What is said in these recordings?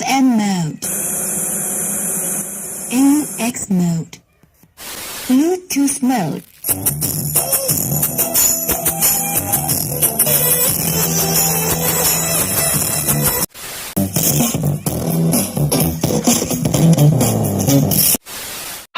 FM mode, AUX mode, Bluetooth mode.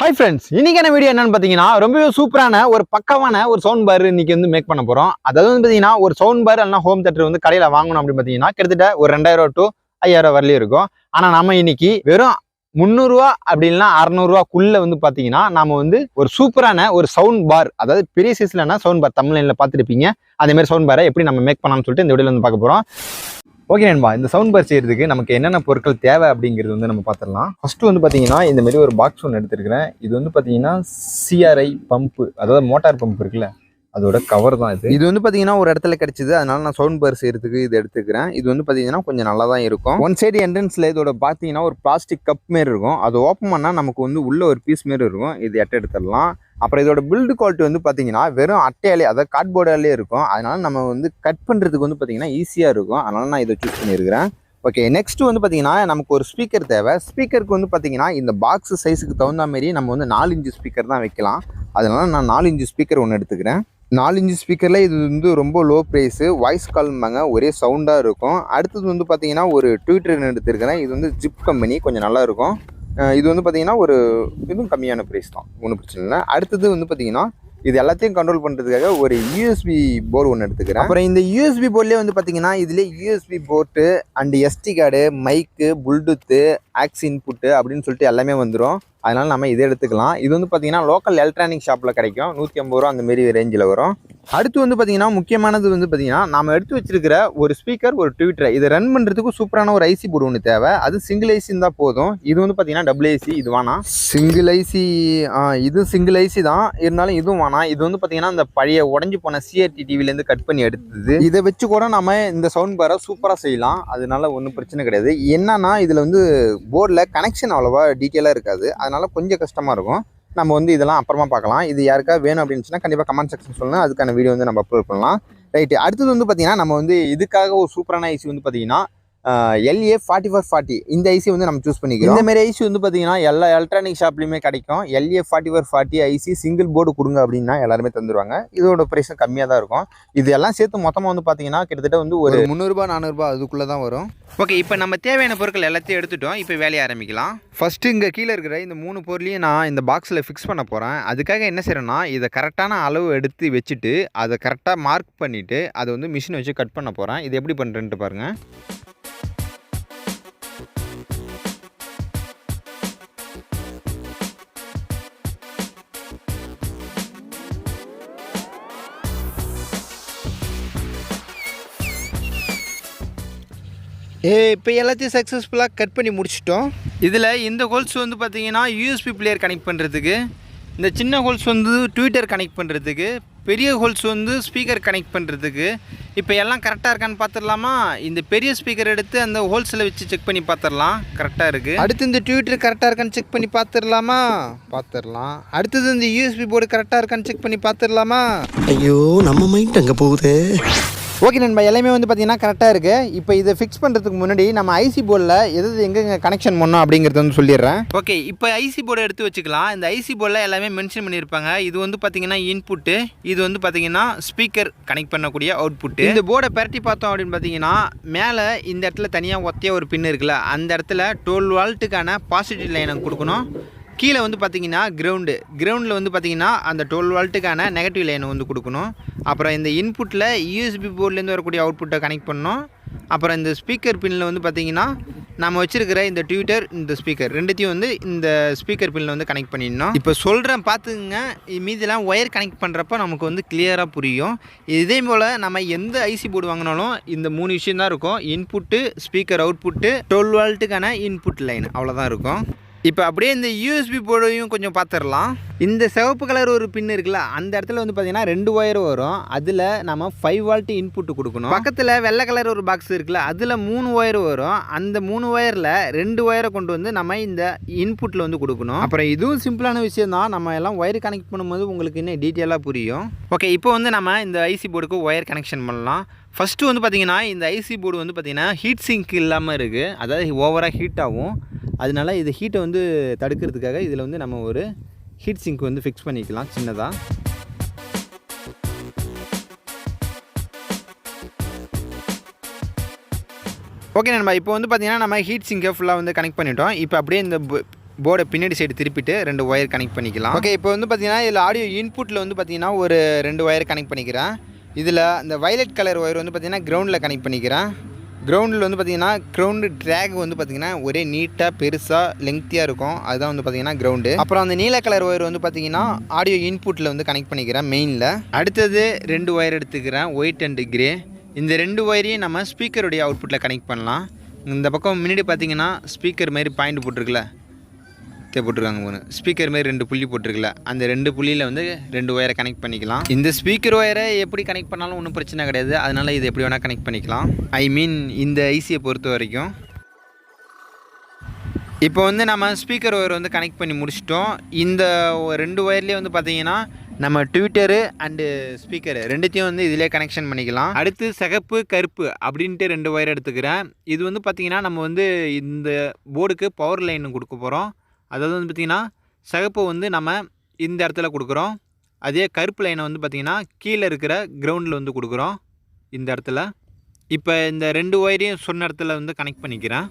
Hi friends, இன்னைக்கான video என்னன்னு பார்த்தீங்கன்னா ரொம்பவே சூப்பரான ஒரு பக்கமான ஒரு சவுண்ட் பார் இன்னைக்கு வந்து மேக் பண்ண போகிறோம். அதாவது வந்து பார்த்தீங்கன்னா ஒரு சவுண்ட் பார் இல்லைனா ஹோம் தேட்டர் வந்து கடையில் வாங்கணும் அப்படின்னு பார்த்தீங்கன்னா கிட்டத்தட்ட ஒரு 2000 to 5000 வரலையும் இருக்கும். ஆனால் நம்ம இன்னைக்கு வெறும் 300 அப்படி இல்லைனா 600 வந்து பார்த்தீங்கன்னா நம்ம வந்து ஒரு சூப்பரான ஒரு சவுண்ட் பார், அதாவது பெரிய சைஸ்லனா சவுண்ட் பார் தமிழ்ல பார்த்துருப்பீங்க, அதே மாதிரி சவுண்ட் பாரை எப்படி நம்ம மேக் பண்ணலாம்னு சொல்லிட்டு இந்த வீடியோவில் வந்து பார்க்க போகிறோம். ஓகே நண்பா, இந்த சவுண்ட் பார் செய்யறதுக்கு நமக்கு என்னென்ன பொருட்கள் தேவை அப்படிங்கிறது வந்து நம்ம பார்த்துடலாம். ஃபர்ஸ்ட் வந்து பார்த்தீங்கன்னா இந்த மாதிரி ஒரு பாக்ஸ் ஒன்று எடுத்துருக்கிறேன். இது வந்து பார்த்தீங்கன்னா CRI பம்பு, அதாவது மோட்டார் பம்ப் இருக்குல்ல, அதோட கவர் தான் இது. இது வந்து பார்த்தீங்கன்னா ஒரு இடத்துல கிடைச்சிது, அதனால நான் சவுண்ட் பார் செய்யறதுக்கு இது எடுத்துக்கிறேன். இது வந்து பார்த்தீங்கன்னா கொஞ்சம் நல்லா தான் இருக்கும். ஒன் சைடு என்ட்ரன்ஸ்ல இதோட பார்த்தீங்கன்னா ஒரு பிளாஸ்டிக் கப் மாரி இருக்கும். அது ஓப்பன் பண்ணால் நமக்கு வந்து உள்ள ஒரு பீஸ் மாரி இருக்கும். இது எடுத்துடலாம். அப்புறம் இதோட பில்டு குவாலிட்டி வந்து பார்த்தீங்கன்னா வெறும் அட்டையாலே, அதாவது கார்ட்போர்டாலே இருக்கும். அதனால நம்ம வந்து கட் பண்ணுறதுக்கு வந்து பார்த்தீங்கன்னா ஈஸியாக இருக்கும். அதனால நான் இதை சூஸ் பண்ணியிருக்கிறேன். ஓகே, நெக்ஸ்ட் வந்து பார்த்தீங்கன்னா நமக்கு ஒரு ஸ்பீக்கர் தேவை. ஸ்பீக்கருக்கு வந்து பார்த்தீங்கன்னா இந்த பாக்ஸ் சைஸுக்கு தகுந்த மாதிரி நம்ம வந்து 4 இன்ச் ஸ்பீக்கர் தான் வைக்கலாம். அதனால நான் 4 இன்ச் ஸ்பீக்கர் ஒன்று எடுத்துக்கிறேன். 4 இன்ச் ஸ்பீக்கரில் இது வந்து ரொம்ப லோ ப்ரைஸு, வாய்ஸ் கால்ம்பாங்க, ஒரே சவுண்டாக இருக்கும். அடுத்தது வந்து பார்த்தீங்கன்னா ஒரு ட்விட்டர் எடுத்துருக்கிறேன். இது வந்து ஜிப் கம்பெனி, கொஞ்சம் நல்லா இருக்கும். இது வந்து பார்த்தீங்கன்னா ஒரு இதுவும் கம்மியான ப்ரைஸ் தான், ஒன்றும் பிரச்சனை இல்லை. அடுத்தது வந்து பார்த்தீங்கன்னா இது எல்லாத்தையும் கண்ட்ரோல் பண்ணுறதுக்காக ஒரு USB போர்டு ஒன்று எடுத்துக்கிறேன். அப்புறம் இந்த USB போர்ட்லேயே வந்து பார்த்தீங்கன்னா இதிலே USB port and SD card, mic, bluetooth, aux input அப்படின்னு சொல்லிட்டு எல்லாமே வந்துடும். அதனால் நம்ம இதை எடுத்துக்கலாம். இது வந்து பார்த்தீங்கன்னா லோக்கல் எலக்ட்ரானிக் ஷாப்பில் கிடைக்கும். 150 ரூபா அந்த மாரி ரேஞ்சில் வரும். அடுத்து வந்து பார்த்தீங்கன்னா முக்கியமானது வந்து பார்த்தீங்கன்னா நம்ம எடுத்து வச்சிருக்கிற ஒரு ஸ்பீக்கர், ஒரு ட்விட்டர், இதை ரன் பண்ணுறதுக்கு சூப்பரான ஒரு ஐசி போர்டு ஒன்று தேவை. அது சிங்கிள் ஐசி இருந்தால் போதும். இது வந்து பார்த்தீங்கன்னா டபுள் ஐசி, இது வேணாம். சிங்கிள் ஐசி, இது சிங்கிள் ஐசி தான், இருந்தாலும் இதுவும் வேணாம். இது வந்து பார்த்தீங்கன்னா இந்த பழைய உடஞ்சி போன CRT டிவிலேருந்து கட் பண்ணி எடுத்தது. இதை வச்சு கூட நம்ம இந்த சவுண்ட் பாரை சூப்பராக செய்யலாம். அதனால ஒன்றும் பிரச்சனை கிடையாது. என்னன்னா இதில் வந்து போர்டில் கனெக்ஷன் அவ்வளோவா டீட்டெயிலாக இருக்காது, அதனால கொஞ்சம் கஷ்டமாக இருக்கும். நம்ம வந்து இதெல்லாம் அப்புறமா பார்க்கலாம். இது யாருக்கா வேணும் அப்படின்னு கண்டிப்பாக கமெண்ட் செக்ஷன் சொல்லுங்கள், அதுக்கான வீடியோ வந்து நம்ம அப்லோட் பண்ணலாம். ரைட்டு, அடுத்தது வந்து பார்த்தீங்கன்னா நம்ம வந்து இதுக்காக ஒரு சூப்பரான ஐசி வந்து பார்த்தீங்கன்னா LA4440 இந்த ஐசி வந்து நம்ம சூஸ் பண்ணிக்கிறோம். இந்த மாதிரி ஐசி வந்து பார்த்தீங்கன்னா எல்லா எலக்ட்ரானிக் ஷாப்லையுமே கிடைக்கும். LA4440 ஐசி சிங்கிள் போர்டு கொடுங்க அப்படின்னா எல்லாருமே தந்துடுவாங்க. இதோட ப்ரைஸும் கம்மியாக தான் இருக்கும். இது எல்லாம் சேர்த்து மொத்தமாக வந்து பார்த்தீங்கன்னா கிட்டத்தட்ட வந்து ஒரு 300 400 அதுக்குள்ளே தான் வரும். ஓகே, இப்போ நம்ம தேவையான பொருட்கள் எல்லாத்தையும் எடுத்துட்டோம். இப்போ வேலையை ஆரம்பிக்கலாம். ஃபஸ்ட்டு இங்கே கீழே இருக்கிற இந்த 3 பொருளையும் நான் இந்த பாக்ஸில் ஃபிக்ஸ் பண்ண போகிறேன். அதுக்காக என்ன செய்கிறேன்னா இதை கரெக்டான அளவு எடுத்து வச்சுட்டு அதை கரெக்டாக மார்க் பண்ணிவிட்டு அதை வந்து மிஷின் வச்சு கட் பண்ண போகிறேன். இது எப்படி பண்ணுறேன்ட்டு பாருங்கள். இப்போ எல்லாத்தையும் சக்ஸஸ்ஃபுல்லாக கட் பண்ணி முடிச்சிட்டோம். இதில் இந்த ஹோல்ஸ் வந்து பார்த்தீங்கன்னா USB பிளேயர் கனெக்ட் பண்ணுறதுக்கு, இந்த சின்ன ஹோல்ஸ் வந்து ட்விட்டர் கனெக்ட் பண்ணுறதுக்கு, பெரிய ஹோல்ஸ் வந்து ஸ்பீக்கர் கனெக்ட் பண்ணுறதுக்கு. இப்போ எல்லாம் கரெக்டாக இருக்கான்னு பார்த்துடலாமா? இந்த பெரிய ஸ்பீக்கர் எடுத்து அந்த ஹோல்ஸில் வச்சு செக் பண்ணி பார்த்துடலாம், கரெக்டாக இருக்குது. அடுத்து இந்த ட்விட்டர் கரெக்டாக இருக்கான்னு செக் பண்ணி பார்த்துடலாமா? பார்த்துடலாம். அடுத்தது இந்த USB போர்டு கரெக்டாக இருக்கான்னு செக் பண்ணி பார்த்துடலாமா? ஐயோ, நம்ம மைண்ட் அங்கே போகுது. ஓகே நண்பா, எல்லாமே வந்து பார்த்தீங்கன்னா கரெக்டாக இருக்குது. இப்போ இதை ஃபிக்ஸ் பண்ணுறதுக்கு முன்னாடி நம்ம ஐசி போர்டில் எங்கெங்கே கனெக்ஷன் பண்ணோம் அப்படிங்கிறத வந்து சொல்லிடுறேன். ஓகே, இப்போ ஐசி போர்டை எடுத்து வச்சுக்கலாம். இந்த ஐசி போர்டில் எல்லாமே மென்ஷன் பண்ணியிருப்பாங்க. இது வந்து பார்த்தீங்கன்னா இன்புட்டு, இது வந்து பார்த்தீங்கன்னா ஸ்பீக்கர் கனெக்ட் பண்ணக்கூடிய அவுட்புட்டு. இந்த போர்டை பரட்டி பார்த்தோம் அப்படின்னு பார்த்தீங்கன்னா மேலே இந்த இடத்துல தனியாக ஒத்தையாக ஒரு பின் இருக்குல்ல, அந்த இடத்துல 12 வால்ட்டுக்கான பாசிட்டிவ் லைனை கொடுக்கணும். கீழே வந்து பார்த்தீங்கன்னா கிரவுண்டில் வந்து பார்த்தீங்கன்னா அந்த 12 வால்ட்டுக்கான நெகட்டிவ் லைனை வந்து கொடுக்கணும். அப்புறம் இந்த இன்புட்டில் USB போர்ட்லேருந்து வரக்கூடிய அவுட்புட்டை கனெக்ட் பண்ணணும். அப்புறம் இந்த ஸ்பீக்கர் பின்னில் வந்து பார்த்தீங்கன்னா நம்ம வச்சுருக்கிற இந்த ட்விட்டர், இந்த ஸ்பீக்கர் ரெண்டுத்தையும் வந்து இந்த ஸ்பீக்கர் பின்னில் வந்து கனெக்ட் பண்ணிடணும். இப்போ சொல்கிறேன் பார்த்துங்க, மீதெல்லாம் ஒயர் கனெக்ட் பண்ணுறப்போ நமக்கு வந்து கிளியராக புரியும். இதே போல் நம்ம எந்த ஐசி போர்டு வாங்கினாலும் இந்த 3 விஷயம் தான் இருக்கும். இன்புட்டு, ஸ்பீக்கர் அவுட்புட்டு, 12 வால்ட்டுக்கான இன்புட் லைன், அவ்வளோதான் இருக்கும். இப்போ அப்படியே இந்த யூஎஸ்பி போர்டையும் கொஞ்சம் பார்த்துடலாம். இந்த சிவப்பு கலர் ஒரு பின் இருக்குல்ல, அந்த இடத்துல வந்து பார்த்தீங்கன்னா 2 ஒயர் வரும். அதில் நம்ம 5 வோல்ட் இன்புட் கொடுக்கணும். பக்கத்தில் வெள்ளை கலர் ஒரு பாக்ஸ் இருக்குல்ல, அதில் 3 ஒயர் வரும். அந்த 3 ஒயரில் 2 ஒயரை கொண்டு வந்து நம்ம இந்த இன்புட்டில் வந்து கொடுக்கணும். அப்புறம் இதுவும் சிம்பிளான விஷயம் தான். நம்ம எல்லாம் ஒயர் கனெக்ட் பண்ணும்போது உங்களுக்கு இன்னும் டீட்டெயிலாக புரியும். ஓகே, இப்போ வந்து நம்ம இந்த ஐசி போர்டுக்கு ஒயர் கனெக்ஷன் பண்ணலாம். ஃபஸ்ட்டு வந்து பார்த்திங்கன்னா இந்த ஐசி போர்டு வந்து பார்த்திங்கன்னா ஹீட் சிங்க் இல்லாமல் இருக்குது. அதாவது ஓவராக ஹீட் ஆகும். அதனால இது ஹீட்டை வந்து தடுக்கிறதுக்காக இதில் வந்து நம்ம ஒரு ஹீட் சிங்க் வந்து ஃபிக்ஸ் பண்ணிக்கலாம் சின்னதாக. ஓகே நண்பா, இப்போ வந்து பார்த்திங்கன்னா நம்ம ஹீட் சிங்கை ஃபுல்லாக வந்து கனெக்ட் பண்ணிட்டோம். இப்போ அப்படியே இந்த போர்டை பின்னாடி சைடு திருப்பிட்டு 2 ஒயர் கனெக்ட் பண்ணிக்கலாம். ஓகே, இப்போ வந்து பார்த்திங்கன்னா இதில் ஆடியோ இன்புட்டில் வந்து பார்த்திங்கன்னா ஒரு 2 ஒயர் கனெக்ட் பண்ணிக்கிறேன். இதில் இந்த வயலட் கலர் ஒயர் வந்து பார்த்திங்கன்னா கிரவுண்டில் கனெக்ட் பண்ணிக்கிறேன். கிரவுண்டில் வந்து பார்த்திங்கன்னா கிரவுண்டு ட்ராக் வந்து பார்த்திங்கன்னா ஒரே நீட்டாக பெருசாக லெங்க்த்தியாக இருக்கும். அதுதான் வந்து பார்த்திங்கன்னா கிரவுண்டு. அப்புறம் அந்த நீல கலர் ஒயர் வந்து பார்த்திங்கன்னா ஆடியோ இன்புட்டில் வந்து கனெக்ட் பண்ணிக்கிறேன் மெயினில். அடுத்தது 2 ஒயர் எடுத்துக்கிறேன், ஒயிட் அண்டு கிரே. இந்த 2 ஒயரையும் நம்ம ஸ்பீக்கருடைய அவுட்புட்டில் கனெக்ட் பண்ணலாம். இந்த பக்கம் முன்னாடி பார்த்திங்கன்னா ஸ்பீக்கர் மாரி பாயிண்ட் போட்டிருக்குல்ல, போட்டிருக்காங்க ஒன்று ஸ்பீக்கர் மாரி 2 புள்ளி போட்டிருக்குல்ல, அந்த 2 புள்ளியில் வந்து 2 ஒயரை கனெக்ட் பண்ணிக்கலாம். இந்த ஸ்பீக்கர் ஒயரை எப்படி கனெக்ட் பண்ணாலும் ஒன்றும் பிரச்சனை கிடையாது. அதனால் இது எப்படி வேணால் கனெக்ட் பண்ணிக்கலாம். ஐ மீன் இந்த ஐசியை பொறுத்த வரைக்கும். இப்போ வந்து நம்ம ஸ்பீக்கர் ஒயர் வந்து கனெக்ட் பண்ணி முடிச்சிட்டோம். இந்த 2 ஒயர்லேயே வந்து பார்த்திங்கன்னா நம்ம ட்விட்டரு அண்டு ஸ்பீக்கரு ரெண்டுத்தையும் வந்து இதிலே கனெக்ஷன் பண்ணிக்கலாம். அடுத்து சிகப்பு கருப்பு அப்படின்ட்டு 2 ஒயர் எடுத்துக்கிறேன். இது வந்து பார்த்திங்கன்னா நம்ம வந்து இந்த போர்டுக்கு பவர் லைன் கொடுக்க போகிறோம். அதாவது வந்து பார்த்திங்கன்னா சிகப்பு வந்து நம்ம இந்த இடத்துல கொடுக்குறோம். அதே கருப்பு லைனை வந்து பார்த்திங்கன்னா கீழே இருக்கிற கிரவுண்டில் வந்து கொடுக்குறோம் இந்த இடத்துல. இப்போ இந்த 2 ஒயரையும் சொன்ன இடத்துல வந்து கனெக்ட் பண்ணிக்கிறேன்.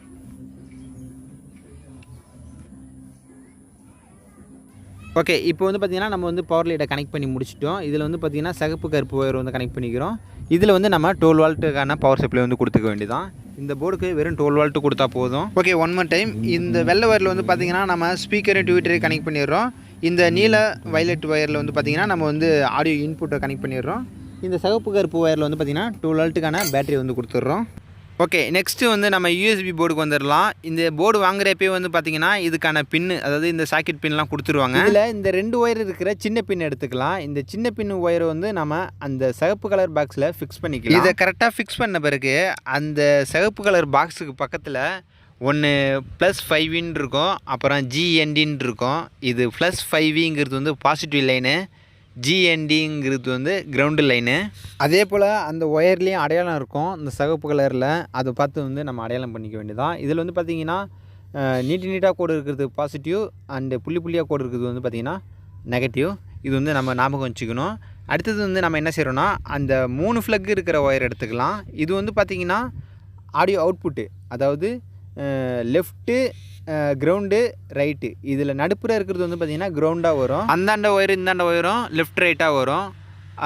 ஓகே, இப்போ வந்து பார்த்திங்கன்னா நம்ம வந்து பவர் லைட்டை கனெக்ட் பண்ணி முடிச்சிட்டோம். இதில் வந்து பார்த்திங்கன்னா சிகப்பு கருப்பு ஒயர் வந்து கனெக்ட் பண்ணிக்கிறோம். இதில் வந்து நம்ம 12 வோல்ட்டுக்கான பவர் சப்ளை வந்து கொடுத்துக்க வேண்டியதான். இந்த போர்டுக்கு வெறும் 12 வோல்ட்டு கொடுத்தா போதும். Okay, one more time. இந்த வெள்ளை ஒயரில் வந்து பார்த்திங்கன்னா நம்ம ஸ்பீக்கரை ட்விட்டரை கனெக்ட் பண்ணிடுறோம். இந்த நீல வயலட் ஒயரில் வந்து பார்த்திங்கன்னா நம்ம வந்து ஆடியோ இன்புட்டை கனெக்ட் பண்ணிடுறோம். இந்த சிகப்பு கருப்பு ஒயரில் வந்து பார்த்திங்கன்னா 12 வோல்ட்டுக்கான பேட்டரி வந்து கொடுத்துட்றோம். ஓகே, நெக்ஸ்ட்டு வந்து நம்ம யூஎஸ்பி போர்டுக்கு வந்துடலாம். இந்த போர்டு வாங்குறப்பே வந்து பார்த்திங்கன்னா இதுக்கான பின்னு, அதாவது இந்த சாக்கெட் பின்லாம் கொடுத்துருவாங்க. இதில் இந்த 2 ஒயர் இருக்கிற சின்ன பின் எடுத்துக்கலாம். இந்த சின்ன பின் ஒயரை வந்து நம்ம அந்த சிகப்பு கலர் பாக்ஸில் ஃபிக்ஸ் பண்ணிக்கலாம். இதை கரெக்டாக ஃபிக்ஸ் பண்ண பிறகு அந்த சிகப்பு கலர் பாக்ஸுக்கு பக்கத்தில் ஒன்று +5 இருக்கும், அப்புறம் GNDன்னு இருக்கும். இது +5ங்கிறது வந்து பாசிட்டிவ் லைனு, GNDங்கிறது வந்து கிரவுண்டு லைனு. அதே போல் அந்த ஒயர்லேயும் அடையாளம் இருக்கும் இந்த சிகப்பு கலரில். அதை பார்த்து வந்து நம்ம அடையாளம் பண்ணிக்க வேண்டியதான். இதில் வந்து பார்த்திங்கன்னா நீட்டாக கோடு இருக்கிறது பாசிட்டிவ் அண்டு புள்ளியாக கோடு இருக்கிறது வந்து பார்த்திங்கன்னா நெகட்டிவ். இது வந்து நம்ம ஞாபகம் வச்சுக்கணும். அடுத்தது வந்து நம்ம என்ன செய்கிறோன்னா அந்த 3 ஃப்ளக் இருக்கிற ஒயர் எடுத்துக்கலாம். இது வந்து பார்த்திங்கன்னா ஆடியோ அவுட்புட்டு, அதாவது லெஃப்ட்டு கிரவுண்டு ரைட்டு. இதில் நடுப்புற இருக்கிறது வந்து பார்த்திங்கன்னா கிரவுண்டாக வரும். அந்தாண்ட ஒயர் இந்தாண்ட ஒயரும் லெஃப்ட் ரைட்டாக வரும்.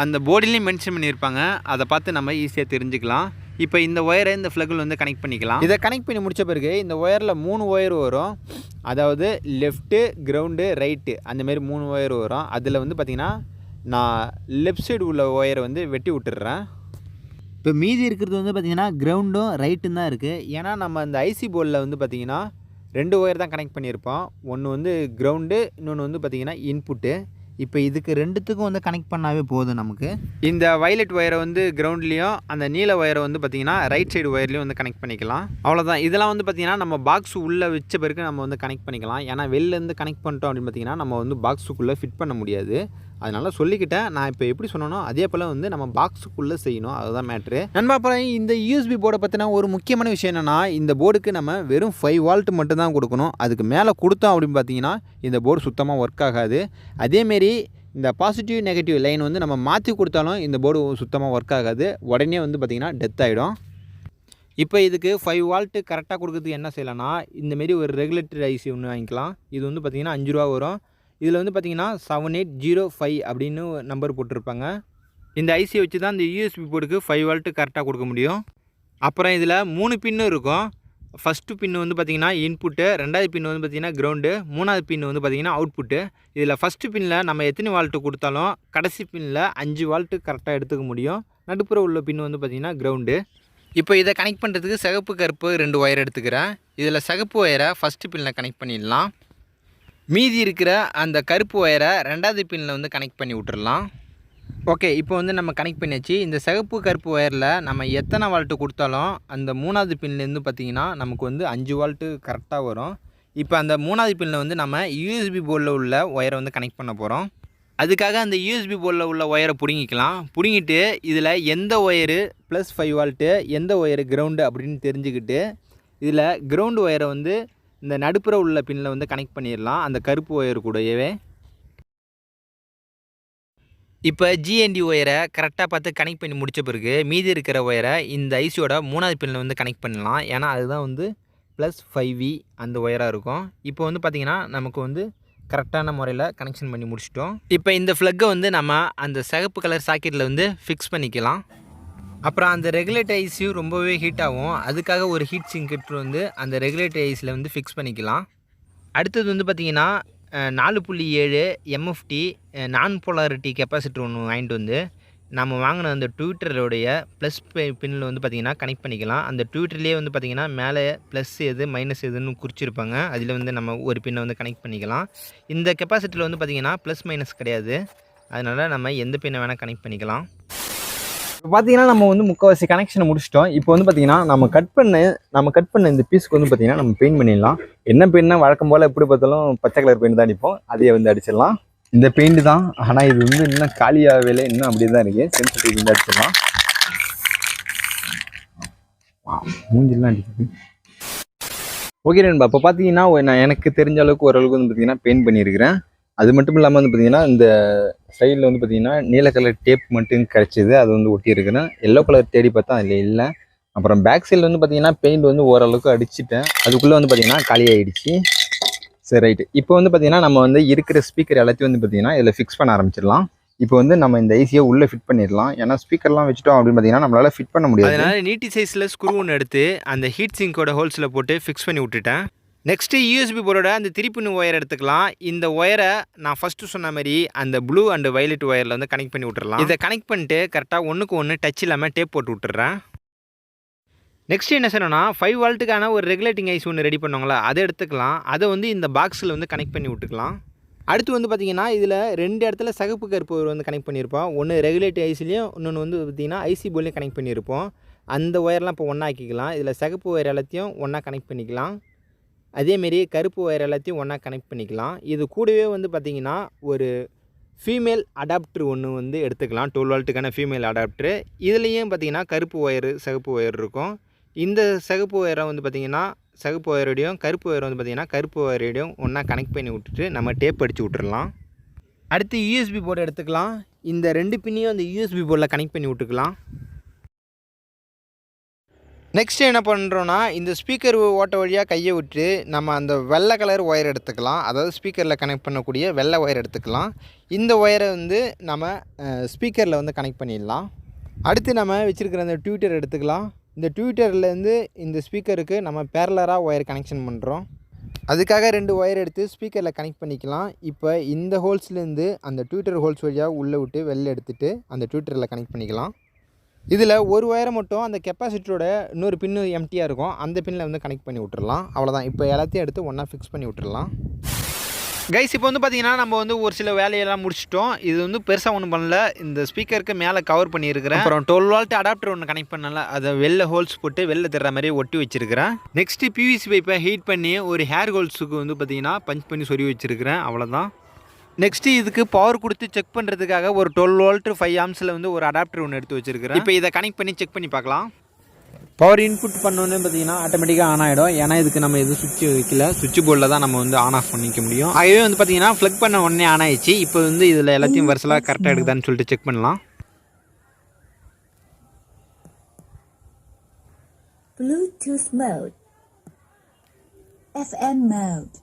அந்த போர்டிலையும் மென்ஷன் பண்ணியிருப்பாங்க. அதை பார்த்து நம்ம ஈஸியாக தெரிஞ்சுக்கலாம். இப்போ இந்த ஒயரை இந்த ஃப்ளக்கில் வந்து கனெக்ட் பண்ணிக்கலாம். இதை கனெக்ட் பண்ணி முடித்த பிறகு இந்த ஒயரில் 3 ஒயர் வரும். அதாவது லெஃப்ட்டு கிரவுண்டு ரைட்டு அந்தமாரி 3 ஒயர் வரும். அதில் வந்து பார்த்திங்கன்னா நான் லெஃப்ட் சைடு உள்ள ஒயரை வந்து வெட்டி விட்டுடுறேன். இப்போ மீதி இருக்கிறது வந்து பார்த்திங்கன்னா கிரவுண்டும் ரைட்டும் தான் இருக்குது. ஏன்னா நம்ம அந்த ஐசி போர்டில் வந்து பார்த்திங்கன்னா 2 ஒயர் தான் கனெக்ட் பண்ணியிருப்போம். ஒன்று வந்து கிரவுண்டு, இன்னொன்று வந்து பார்த்திங்கன்னா இன்புட்டு. இப்போ இதுக்கு 2த்துக்கும் வந்து கனெக்ட் பண்ணாவே போதும் நமக்கு. இந்த வயலட் ஒயரை வந்து கிரவுண்ட்லேயும் அந்த நீல ஒயரை வந்து பார்த்திங்கன்னா ரைட் சைடு ஒயர்லேயும் வந்து கனெக்ட் பண்ணிக்கலாம். அவ்வளோதான். இதெல்லாம் வந்து பார்த்திங்கன்னா நம்ம பாக்ஸ் உள்ளே வச்ச பிறகு நம்ம வந்து கனெக்ட் பண்ணிக்கலாம். ஏன்னா வெளிலேருந்து கனெக்ட் பண்ணிட்டோம் அப்படின்னு பார்த்திங்கன்னா நம்ம வந்து பாக்ஸுக்குள்ளே ஃபிட் பண்ண முடியாது. அதனால் சொல்லிக்கிட்டேன். நான் இப்போ எப்படி சொன்னனோ அதே போல் வந்து நம்ம பாக்ஸுக்குள்ளே செய்யணும். அதுதான் மேட்ரு. நண்பா, அப்புறம் இந்த யூஎஸ்பி போர்டை பற்றின ஒரு முக்கியமான விஷயம் என்னென்னா, இந்த போர்டுக்கு நம்ம வெறும் 5 வோல்ட் மட்டும் தான் கொடுக்கணும். அதுக்கு மேலே கொடுத்தோம் அப்படின்னு பார்த்தீங்கன்னா இந்த போர்டு சுத்தமாக ஒர்க் ஆகாது. அதேமாரி இந்த பாசிட்டிவ் நெகட்டிவ் லைன் வந்து நம்ம மாற்றி கொடுத்தாலும் இந்த போர்டு சுத்தமாக ஒர்க் ஆகாது. உடனே வந்து பார்த்திங்கன்னா டெத் ஆகிடும். இப்போ இதுக்கு 5 வோல்ட்டு கரெக்டாக கொடுக்குறதுக்கு என்ன செய்யலாம்னா, இந்தமாரி ஒரு ரெகுலேட்டர் ஐசி ஒன்று வாங்கிக்கலாம். இது வந்து பார்த்திங்கன்னா 5 ரூபா வரும். இதில் வந்து பார்த்திங்கன்னா 7805 அப்படின்னு நம்பர் போட்டிருப்பாங்க. இந்த ஐசியை வச்சு தான் இந்த யூஎஸ்பி போர்டுக்கு 5 வோல்ட்டு கரெக்டாக கொடுக்க முடியும். அப்புறம் இதில் 3 பின்னு இருக்கும். ஃபஸ்ட்டு பின்னு வந்து பார்த்திங்கன்னா இன்புட்டு, 2வது பின்னு வந்து பார்த்திங்கன்னா கிரவுண்டு, 3வது பின்னு வந்து பார்த்திங்கன்னா அவுட்புட்டு. இதில் ஃபஸ்ட்டு பின்னில் நம்ம எத்தனை வால்ட்டு கொடுத்தாலும் கடைசி பின்னில் 5 வால்ட்டு கரெக்டாக எடுத்துக்க முடியும். நடுப்புற உள்ள பின்னு வந்து பார்த்திங்கன்னா கிரவுண்டு. இப்போ இதை கனெக்ட் பண்ணுறதுக்கு சிகப்பு கருப்பு 2 ஒயர் எடுத்துக்கிறேன். இதில் சிகப்பு ஒயரை ஃபஸ்ட்டு பின்னில் கனெக்ட் பண்ணிடலாம். மீதி இருக்கிற அந்த கருப்பு ஒயரை 2வது பின்னில் வந்து கனெக்ட் பண்ணி விட்டுறலாம். ஓகே, இப்போ வந்து நம்ம கனெக்ட் பண்ணியாச்சு. இந்த சிகப்பு கருப்பு ஒயரில் நம்ம எத்தனை வால்ட்டு கொடுத்தாலும் அந்த 3வது பின்லேருந்து பார்த்திங்கன்னா நமக்கு வந்து 5 வால்ட்டு கரெக்டாக வரும். இப்போ அந்த 3வது பின்னில் வந்து நம்ம யூஎஸ்பி போர்டில் உள்ள ஒயரை வந்து கனெக்ட் பண்ண போகிறோம். அதுக்காக அந்த யூஎஸ்பி போர்டில் உள்ள ஒயரை பிடுங்கிக்கலாம். பிடுங்கிட்டு இதில் எந்த ஒயரு +5 வால்ட்டு, எந்த ஒயரு கிரவுண்டு அப்படின்னு தெரிஞ்சுக்கிட்டு இதில் கிரவுண்டு ஒயரை வந்து இந்த நடுப்புற உள்ள பின்னில் வந்து கனெக்ட் பண்ணிடலாம், அந்த கருப்பு ஒயர் கூடவே. இப்போ ஜிஎன்டி ஒயரை கரெக்டாக பார்த்து கனெக்ட் பண்ணி முடித்த பிறகு மீதி இருக்கிற ஒயரை இந்த ஐசியோட 3வது பின்னில் வந்து கனெக்ட் பண்ணலாம். ஏன்னா அதுதான் வந்து +5V அந்த ஒயராக இருக்கும். இப்போ வந்து பார்த்திங்கன்னா நமக்கு வந்து கரெக்டான முறையில் கனெக்ஷன் பண்ணி முடிச்சிட்டோம். இப்போ இந்த ஃப்ளக்கை வந்து நம்ம அந்த சிகப்பு கலர் சாக்கெட்டில் வந்து ஃபிக்ஸ் பண்ணிக்கலாம். அப்புறம் அந்த ரெகுலேட்டர் ஐசியும் ரொம்பவே ஹீட் ஆகும். அதுக்காக ஒரு ஹீட் சிங்கெட் வந்து அந்த ரெகுலேட்டர் ஐஸில் வந்து ஃபிக்ஸ் பண்ணிக்கலாம். அடுத்தது வந்து பார்த்திங்கன்னா 4.7 MFT நான் போலாரிட்டி கெப்பாசிட்டர் ஒன்று வாங்கிட்டு வந்து நம்ம வாங்கின அந்த ட்விட்டரோடைய ப்ளஸ் பின்னில் வந்து பார்த்திங்கன்னா கனெக்ட் பண்ணிக்கலாம். அந்த ட்விட்டர்லேயே வந்து பார்த்திங்கன்னா மேலே ப்ளஸ் எது மைனஸ் எதுன்னு குறிச்சிருப்பாங்க. அதில் வந்து நம்ம ஒரு பின்னை வந்து கனெக்ட் பண்ணிக்கலாம். இந்த கெப்பாசிட்டரில் வந்து பார்த்திங்கன்னா ப்ளஸ் மைனஸ் கிடையாது. அதனால் நம்ம எந்த பின்னை வேணால் கனெக்ட் பண்ணிக்கலாம். இப்போ பார்த்தீங்கன்னா நம்ம வந்து முக்கால்வாசி கனெக்ஷனை முடிச்சிட்டோம். இப்போ வந்து பார்த்திங்கன்னா நம்ம கட் பண்ண இந்த பீஸுக்கு வந்து பார்த்திங்கன்னா நம்ம பெயிண்ட் பண்ணிடலாம். என்ன பெயிண்ட்னா வழக்கம் போல் எப்படி பார்த்தாலும் பச்சை கலர் பெயிண்ட் தான் அடிப்போம். அதையே வந்து அடிச்சிடலாம். இந்த பெயிண்ட் தான், ஆனால் இது வந்து இன்னும் காலியாகவே இன்னும் அப்படியே தான் இருக்குது. சென்சிட்டிவ் வந்து அடிச்சிடலாம். மூஞ்சிலாம் அடிக்குது. ஓகே நண்பா, இப்போ பார்த்தீங்கன்னா நான் எனக்கு தெரிஞ்ச அளவுக்கு ஓரளவுக்கு வந்து பார்த்திங்கன்னா பெயிண்ட் பண்ணியிருக்கிறேன். அது மட்டும் இல்லாமல் வந்து பார்த்திங்கன்னா இந்த சைடில் வந்து பார்த்திங்கன்னா நீல கலர் டேப் மட்டும் கிடச்சிது, அது வந்து ஒட்டியிருக்கிறேன். எல்லோ கலர் தேடி பார்த்தா அதில் இல்லை. அப்புறம் பேக் சைடில் வந்து பார்த்திங்கன்னா பெயிண்ட் வந்து ஓரளவுக்கு அடிச்சுட்டேன். அதுக்குள்ளே வந்து பார்த்திங்கன்னா காலியாகிடுச்சு. சரி, ரைட்டு. இப்போ வந்து பார்த்திங்கன்னா நம்ம வந்து இருக்கிற ஸ்பீக்கர் எல்லாத்தையும் வந்து பார்த்திங்கன்னா இதில் ஃபிக்ஸ் பண்ண ஆரம்பிச்சிடலாம். இப்போ வந்து நம்ம இந்த ஐசியை உள்ளே ஃபிட் பண்ணிடலாம். ஏன்னா ஸ்பீக்கர்லாம் வச்சுட்டோம் அப்படின்னு பார்த்திங்கன்னா நம்மளால் ஃபிட் பண்ண முடியாது. அதனால் நீட்டி சைஸில் ஸ்க்ரூ ஒன்று எடுத்து அந்த ஹீட் சிங்கோட ஹோல்ஸில் போட்டு ஃபிக்ஸ் பண்ணி விட்டுட்டேன். நெக்ஸ்ட்டு யூஎஸ்பி போர்டோட அந்த 3 ஒயர் எடுத்துக்கலாம். இந்த ஒயரை நான் ஃபஸ்ட்டு சொன்ன மாதிரி அந்த ப்ளூ அண்ட் வயலட் ஒயரில் வந்து கனெக்ட் பண்ணி விட்டுறலாம். இதை கனெக்ட் பண்ணிட்டு கரெக்டாக ஒன்றுக்கு ஒன்று டச் இல்லாமல் டேப் போட்டு விட்டுறேன். நெக்ஸ்ட் என்ன செய்யணும்னா 5 வால்ட்டுக்கான ஒரு ரெகுலேட்டிங் ஐஸ் ஒன்று ரெடி பண்ணுவாங்களா, அதை எடுத்துக்கலாம். அதை வந்து இந்த பாக்ஸில் வந்து கனெக்ட் பண்ணி விட்டுக்கலாம். அடுத்து வந்து பார்த்திங்கன்னா இதில் 2 இடத்துல சிகப்பு கருப்பு வந்து கனெக்ட் பண்ணியிருப்போம். ஒன்று ரெகுலேட்டிங் ஐஸ்லேயும், இன்னொன்று வந்து பார்த்திங்கன்னா ஐசி போர்ட்லேயும் கனெக்ட் பண்ணியிருப்போம். அந்த ஒயர்லாம் இப்போ ஒன்றா ஆக்கிக்கலாம். இதில் சிகப்பு ஒயர் எல்லாத்தையும் ஒன்றா கனெக்ட் பண்ணிக்கலாம். அதேமாரி கருப்பு ஒயர் எல்லாத்தையும் ஒன்றா கனெக்ட் பண்ணிக்கலாம். இது கூடவே வந்து பார்த்திங்கன்னா ஒரு ஃபீமேல் அடாப்டர் ஒன்று வந்து எடுத்துக்கலாம். 12 வால்ட்டுக்கான ஃபீமேல் அடாப்டரு. இதுலேயும் பார்த்திங்கன்னா கருப்பு ஒயரு சிகப்பு ஒயர் இருக்கும். இந்த சிகப்பு ஒயரை வந்து பார்த்திங்கன்னா சிகப்பு ஒயரோடையும் கருப்பு ஒயரை வந்து பார்த்திங்கன்னா கருப்பு ஒயரோடையும் ஒன்றா கனெக்ட் பண்ணி விட்டுட்டு நம்ம டேப் அடித்து விட்டுறலாம். அடுத்து யூஎஸ்பி போர்டு எடுத்துக்கலாம். இந்த 2 பின்னையும் அந்த யூஎஸ்பி போர்டில் கனெக்ட் பண்ணி விட்டுக்கலாம். நெக்ஸ்ட்டு என்ன பண்ணுறோன்னா இந்த ஸ்பீக்கர் ஓட்ட வழியாக கையை விட்டு நம்ம அந்த வெள்ளை கலர் ஒயர் எடுத்துக்கலாம். அதாவது ஸ்பீக்கரில் கனெக்ட் பண்ணக்கூடிய வெள்ளை ஒயர் எடுத்துக்கலாம். இந்த ஒயரை வந்து நம்ம ஸ்பீக்கரில் வந்து கனெக்ட் பண்ணிடலாம். அடுத்து நம்ம வச்சுருக்கிற அந்த ட்விட்டர் எடுத்துக்கலாம். இந்த ட்விட்டர்லேருந்து இந்த ஸ்பீக்கருக்கு நம்ம பேரலராக ஒயர் கனெக்ஷன் பண்ணுறோம். அதுக்காக 2 ஒயர் எடுத்து ஸ்பீக்கரில் கனெக்ட் பண்ணிக்கலாம். இப்போ இந்த ஹோல்ஸ்லேருந்து அந்த ட்விட்டர் ஹோல்ஸ் வழியாக உள்ளே விட்டு வெளில எடுத்துகிட்டு அந்த ட்விட்டரில் கனெக்ட் பண்ணிக்கலாம். இதில் ஒரு ஒயரை மட்டும் அந்த கெப்பாசிட்டரோட இன்னொரு பின்னு எம்டியாக இருக்கும், அந்த பின்னில் வந்து கனெக்ட் பண்ணி விட்டுறலாம். அவ்வளோதான். இப்போ எல்லாத்தையும் எடுத்து ஒன்றா ஃபிக்ஸ் பண்ணி விட்டுறலாம். கைஸ், இப்போ வந்து பார்த்திங்கன்னா நம்ம வந்து ஒரு சில வேலையெல்லாம் முடிச்சிட்டோம். இது வந்து பெருசாக ஒன்றும் பண்ணல. இந்த ஸ்பீக்கருக்கு மேலே கவர் பண்ணியிருக்கிறேன். அப்புறம் 12 வால்ட் அடாப்டர் ஒன்று கனெக்ட் பண்ணல, அதை வெளில ஹோல்ஸ் போட்டு வெளில தர்ற மாதிரி ஒட்டி வச்சிருக்கிறேன். நெக்ஸ்ட்டு பிவிசி பைப்பை ஹீட் பண்ணி ஒரு ஹேர் ஹோல்ஸுக்கு வந்து பார்த்திங்கன்னா பஞ்ச் பண்ணி சொருவி வச்சுருக்கிறேன். அவ்வளோதான். நெக்ஸ்ட்டு இதுக்கு பவர் கொடுத்து செக் பண்ணுறதுக்காக ஒரு 12 வோல்ட் 5 ஆம்ஸில் வந்து ஒரு அடாப்டர் ஒன்று எடுத்து வச்சுருக்கிறேன். இப்போ இதை கனெக்ட் பண்ணி செக் பண்ணி பார்க்கலாம். பவர் இன்புட் பண்ணோன்னு பார்த்தீங்கன்னா ஆட்டோமேட்டிக்காக ஆன் ஆகிடும். ஏன்னா இதுக்கு நம்ம எதுவும் சுவிட்ச் வைக்கல, சுவிட்ச் போர்டில் தான் நம்ம வந்து ஆன் ஆஃப் பண்ணிக்க முடியும். ஆகவே வந்து பார்த்தீங்கன்னா ப்ளக் பண்ண உடனே ஆன் ஆயிடுச்சு. இப்போ வந்து இதில் எல்லாத்தையும் வருஷலாக கரெக்டாக எடுக்குதான்னு சொல்லிட்டு செக் பண்ணலாம். Bluetooth mode, FM mode.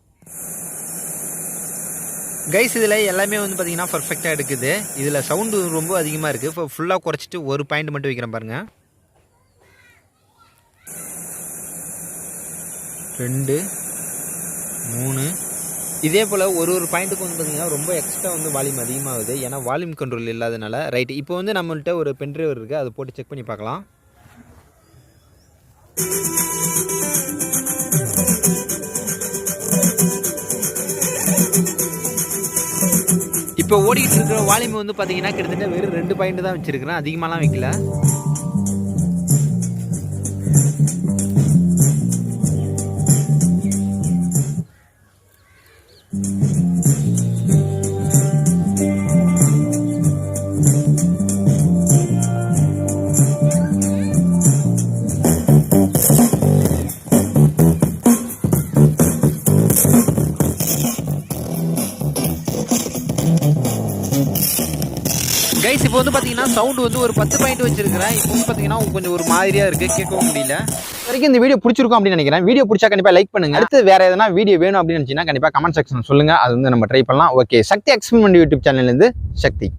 Guys, இதில் எல்லாமே வந்து பார்த்தீங்கன்னா பர்ஃபெக்டாக எடுக்குது. இதில் சவுண்டு ரொம்ப அதிகமாக இருக்குது. இப்போ ஃபுல்லாக குறைச்சிட்டு ஒரு பாயிண்ட் மட்டும் வைக்கிறேன் பாருங்கள். 2 3 இதே போல் ஒரு பாயிண்ட்டுக்கு வந்து பார்த்திங்கன்னா ரொம்ப எக்ஸ்ட்ரா வந்து வால்யூம் அதிகமாகுது. ஏன்னா வால்யூம் கண்ட்ரோல் இல்லாதனால. ரைட்டு, இப்போ வந்து நம்மள்கிட்ட ஒரு பென்ட்ரைவர் இருக்குது, அதை போட்டு செக் பண்ணி பார்க்கலாம். இப்போ ஓடிக்கிட்டு இருக்கிற வால்யூம் வந்து பார்த்தீங்கன்னா கிட்டத்தட்ட வெறும் 2 பாயிண்ட் தான் வச்சிருக்கிறேன், அதிகமாகலாம் வைக்கல. கைஸ் இப்போ வந்து பார்த்தீங்கன்னா சவுண்ட் வந்து ஒரு 10 பாயிண்ட் வச்சிருக்கிறேன். இப்போ வந்து பார்த்தீங்கன்னா கொஞ்சம் ஒரு மாதிரியா இருக்கு, கேட்கவும் முடியல. வரைக்கும் இந்த வீடியோ பிடிச்சிருக்கும் அப்படின்னு நினைக்கிறேன். வீடியோ பிடிச்சா கண்டிப்பாக லைக் பண்ணுங்க. அடுத்து வேற எதனா வீடியோ வேணும் அப்படின்னு நினைச்சீங்கன்னா கண்டிப்பாக கமெண்ட் செக்ஷன் சொல்லுங்க, அது வந்து நம்ம ட்ரை பண்ணலாம். ஓகே, சக்தி எக்ஸ்பெரிமெண்ட் யூடியூப் சேனல்லேருந்து சக்தி.